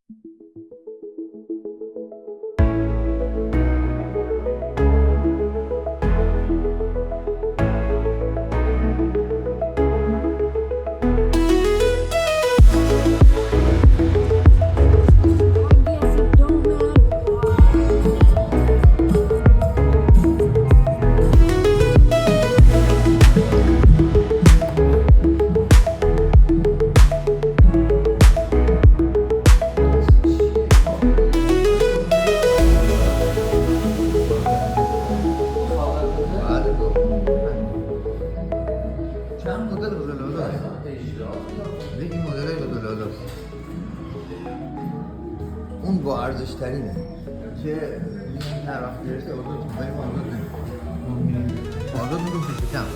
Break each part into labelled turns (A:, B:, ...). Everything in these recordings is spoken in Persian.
A: چند مدل داره؟ این مدل داره. اون با ارزش ترینه که هر وقت برسه آزاد بریم آزاد میگم پیشتم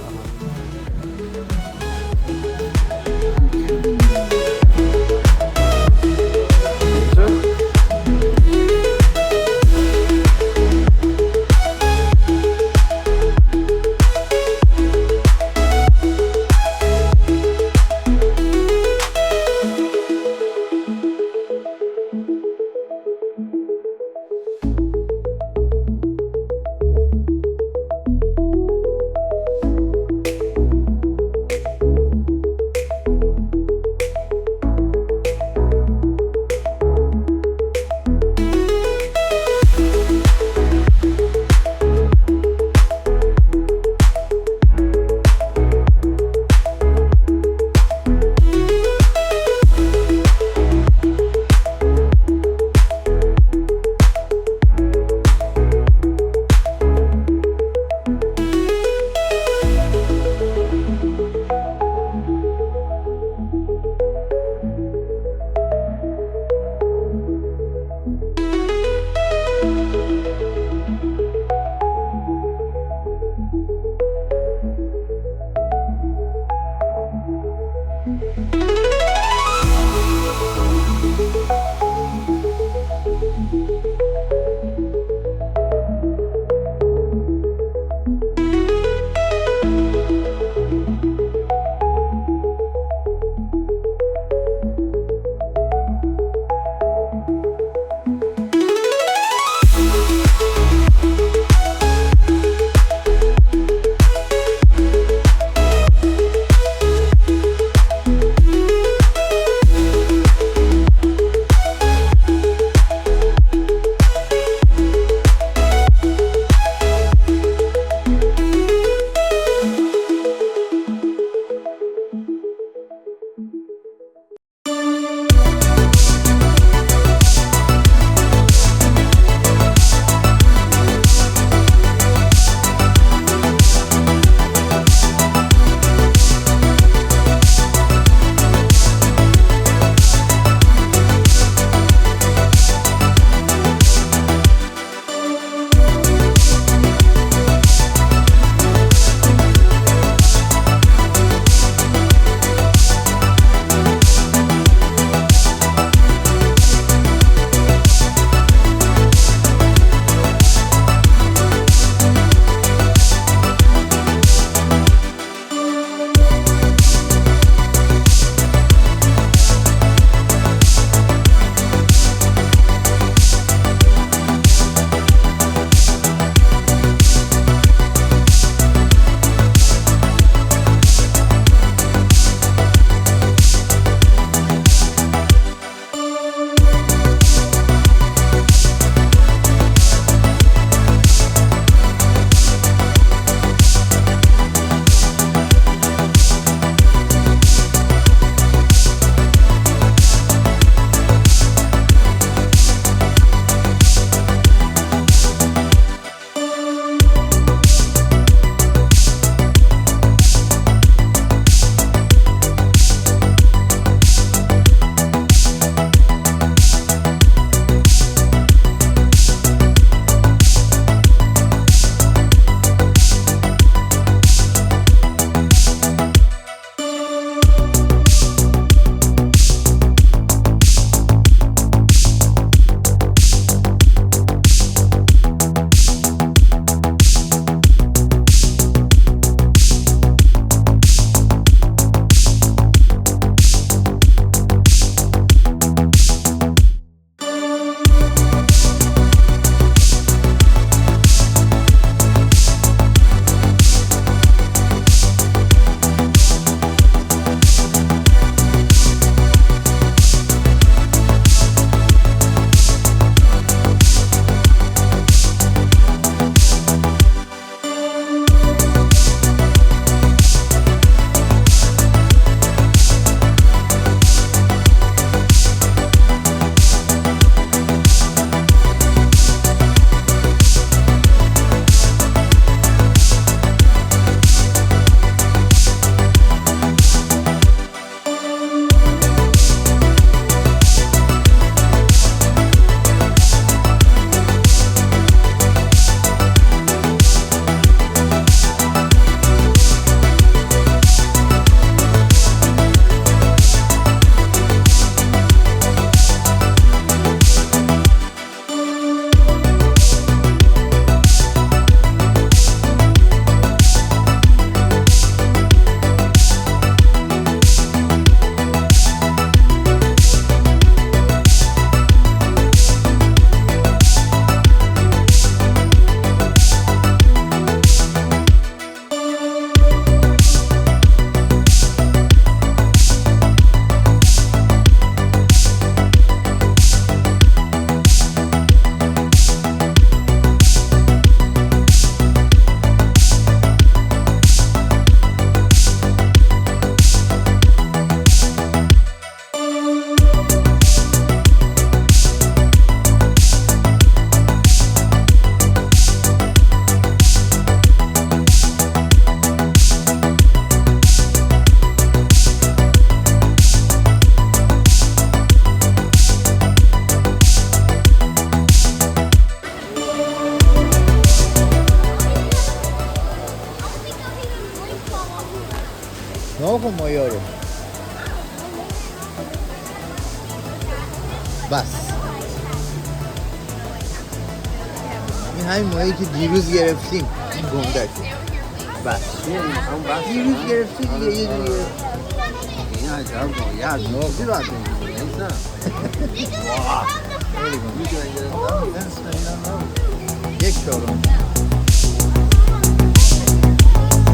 A: نگاه کن مایا رو. بس این همین ماهی که دیروز گرفتیم این گنده شد. بس دیروز گرفتیم دیگه یه دیگه
B: این عجب ماهی از نوزی باید بگیریم نیست نه؟
A: خیلی گنده
B: میگه گرفتم اسم اینا نبود.
A: یک چهارم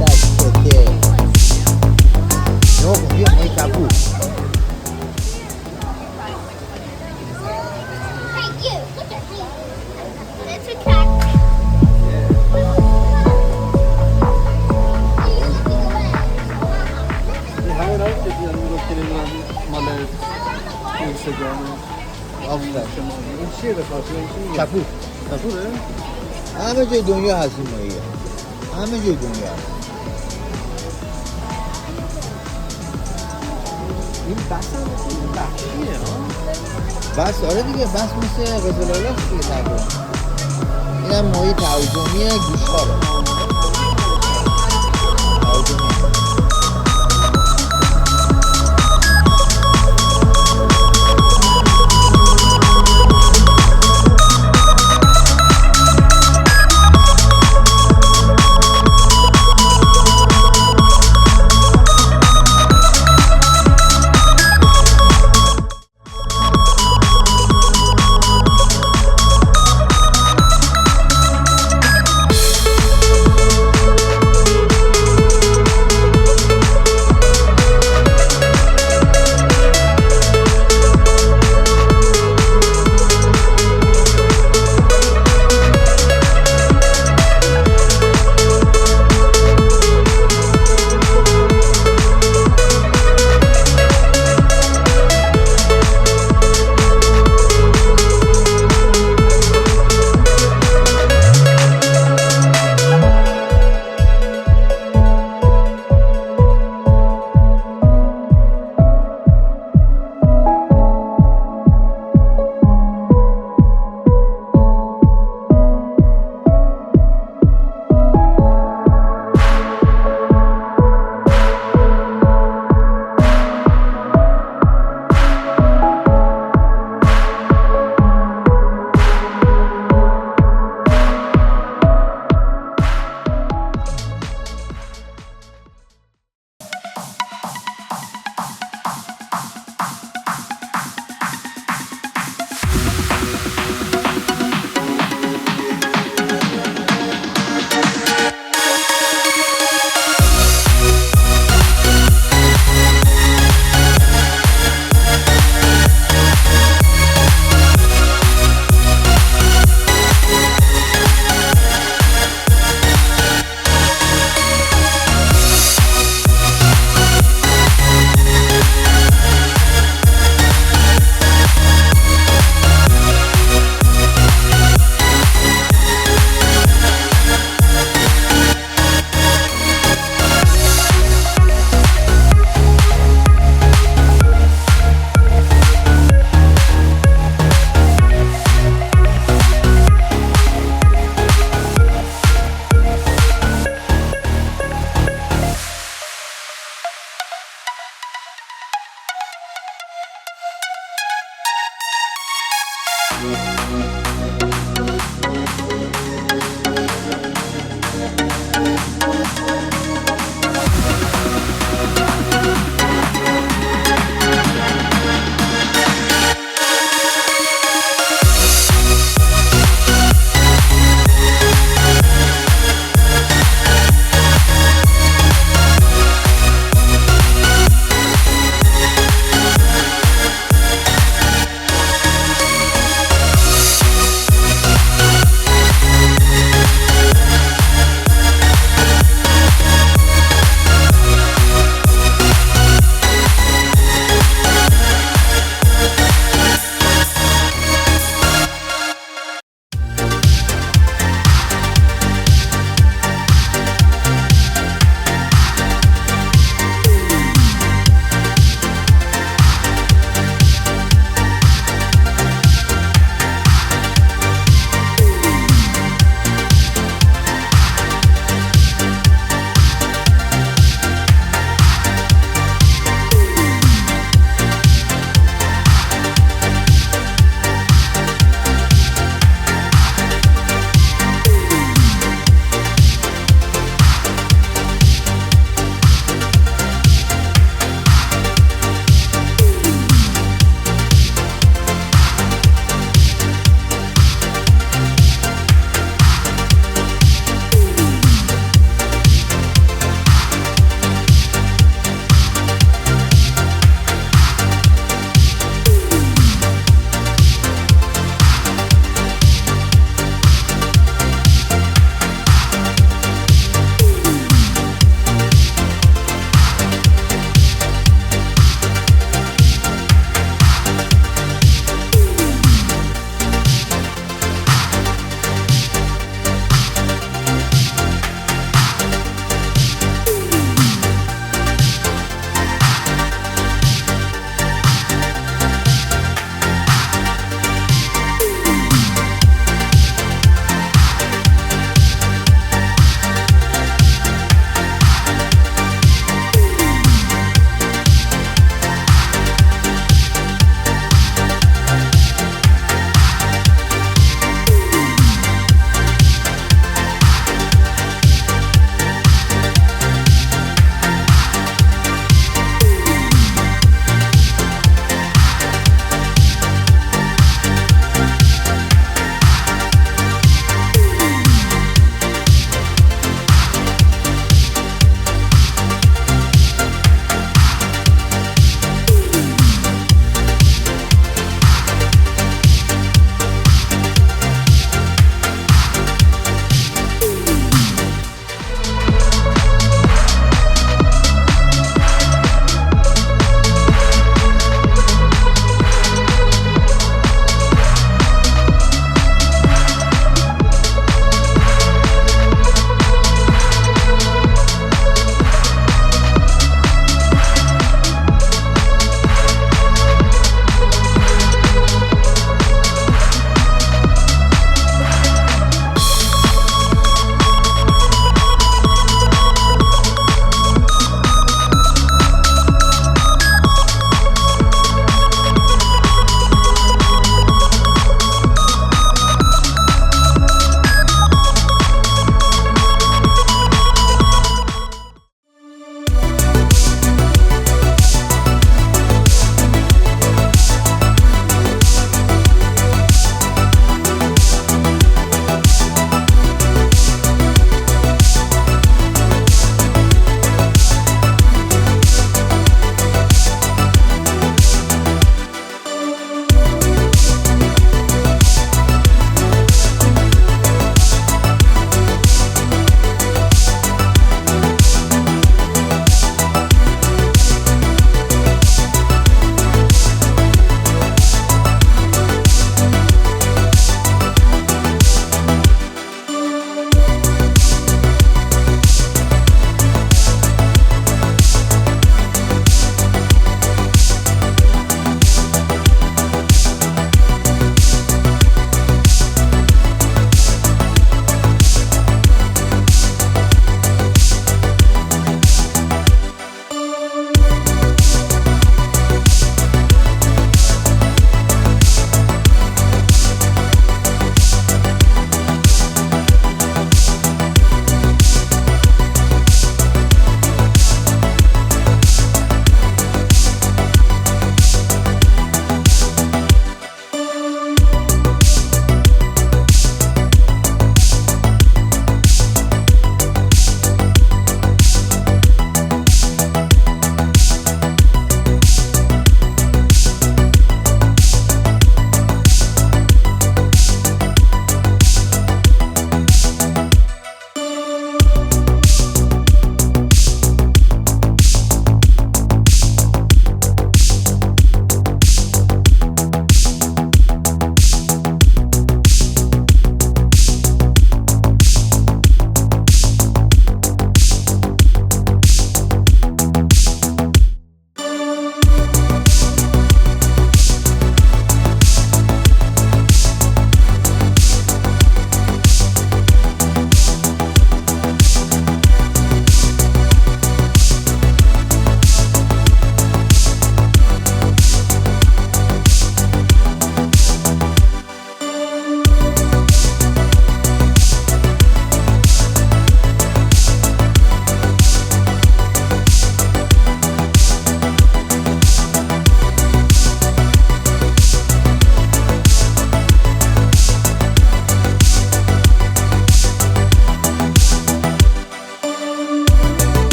A: دسته نگاه کن بیا ماهی کپور.
C: Hey, you, look at me. It's a cactus.
B: این همه نبود که دیگه میگفت که نمیدونم مال اینستاگرامه
A: آفرین.
B: این چیه به خاطر این چی میگه؟
A: کپور
B: کپوره؟
A: همه جای دنیا هست این ماهیه. همه جای دنیا هست.
B: این بس هم این بخشیه ها؟
A: بس آره دیگه بس مثل قزلالاست دیگه تقریبا. این هم ماهی تعاجمیه گوشخواره. تعاجمیه.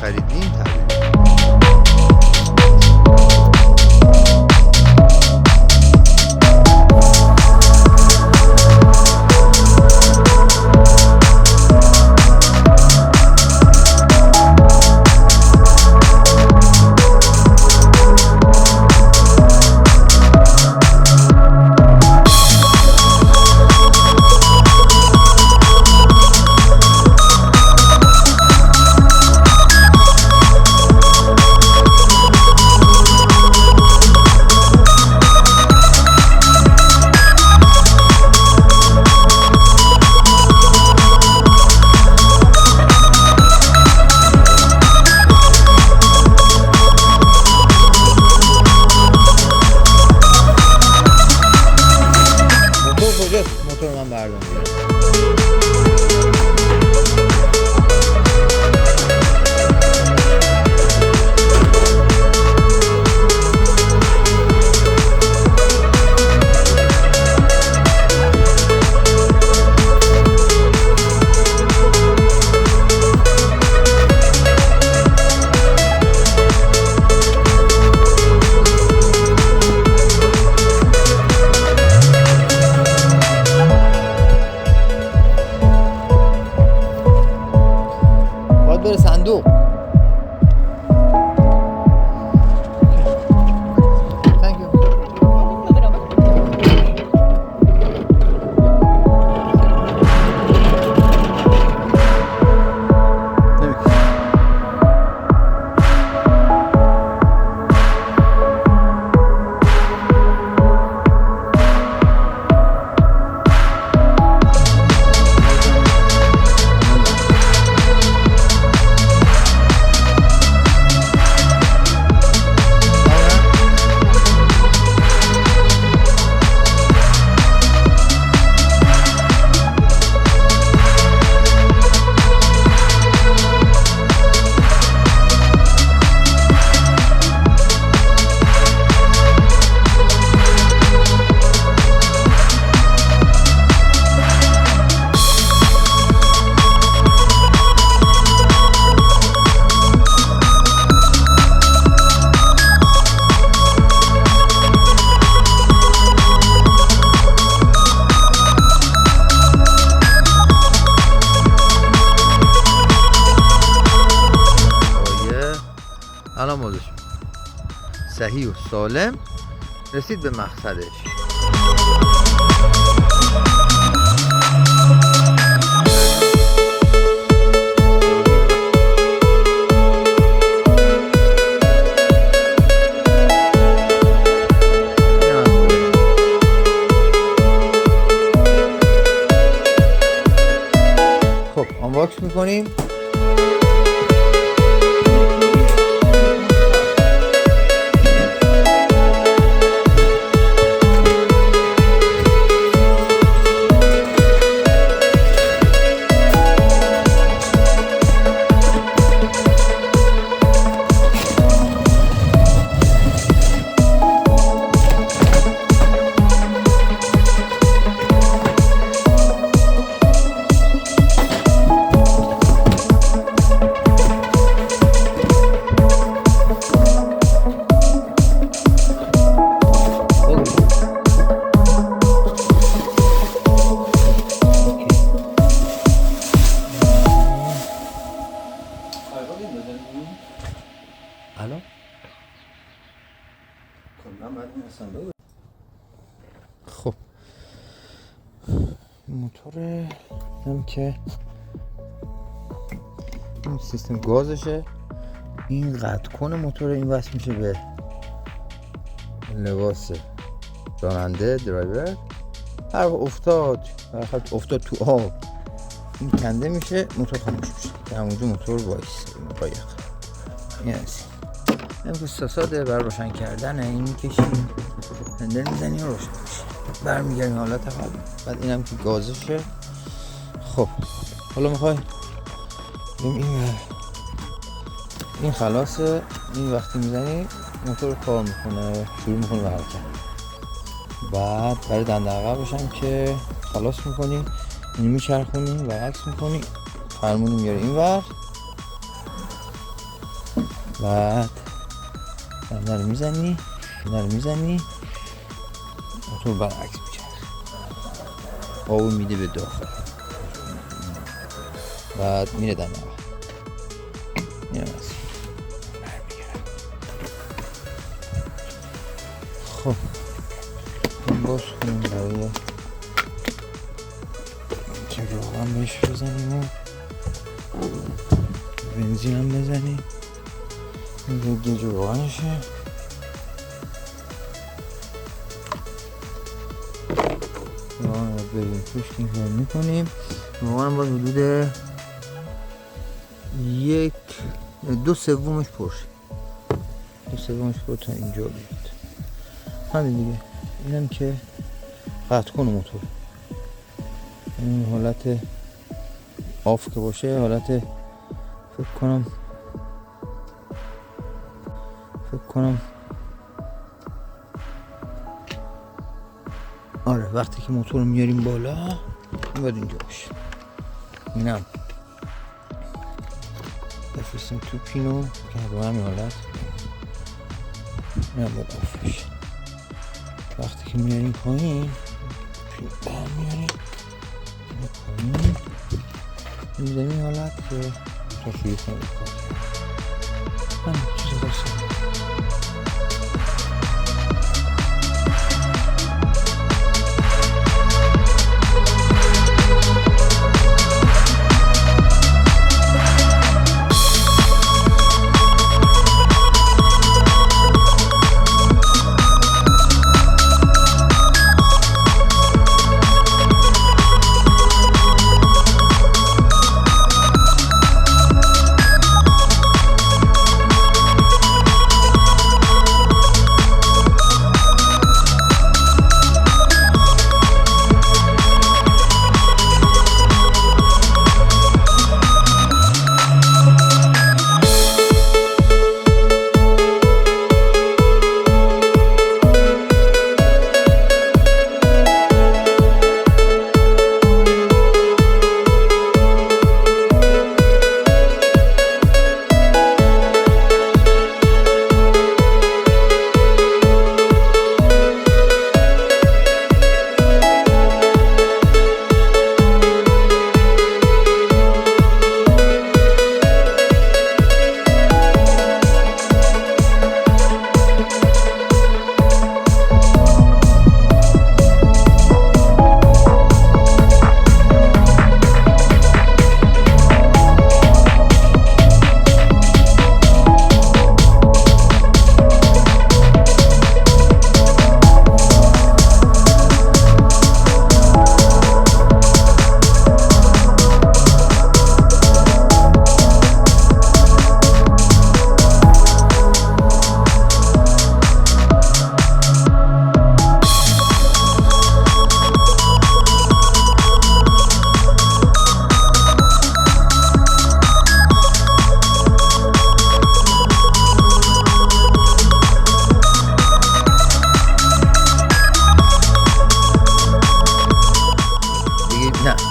A: خریدیم تبدیل. موتور من بردم بره صندوق. Thank you. الان مودش صحیح و سالم رسید به مقصدش. خب آنباکس میکنیم. الان خب موتور هم که این سیستم گازشه، این قطع کن موتور این وصل میشه به لباس راننده درایور. هر افتاد افتاد تو آب این کنده میشه، موتور خاموش میشه، در اونجا موتور قایق. این امروز برای روشن کردن این میکشیم هندل میزنیم و روشن میشه، برمیگردیم حالت قبل. بعد اینم که گازشه. خب حالا میخوای این خلاصه، این وقتی میزنی موتور کار میکنه، شروع میکنه به حرکت. بعد برای دنده عقبش هم که خلاص میکنی، اینو میچرخونی برعکس میکنی، فرمونی میاره این ور، بعد بندر میزنی موتور برعکس میچرخه، آب میده به داخل، بعد میره دم آب، میره از برمیگرد. خب این باز کنیم برای که روغن بهش بزنیم و بنزین هم بزنیم. این گیج روغنشه. روغن رو بریم توش که میکنیم. روغن باید حدود 2/3 پرشه، 2/3 پر تا اینجا بیاد. همین دیگه. اینم که قطع کن موتور، این حالت آف که باشه، حالت فکر کنم آره وقتی که موتور رو میاریم بالا این باید اینجا باشه. اینم بفرستیم تو پینو که با همین حالت اینم باید آف بشه. وقتی که میاریم پایین میاریم پایین میزنیم این حالت که تا شروع کنه کار. همین چیز داشتم.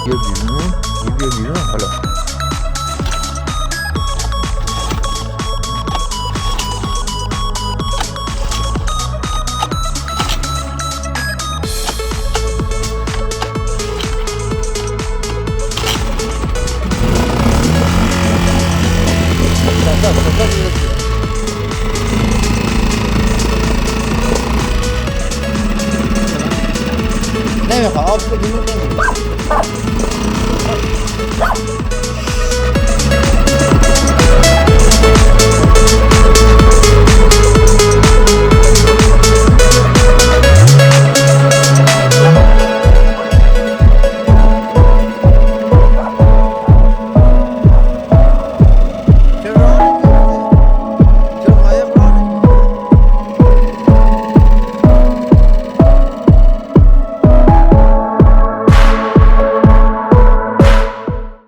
A: بیا بیرون حالا.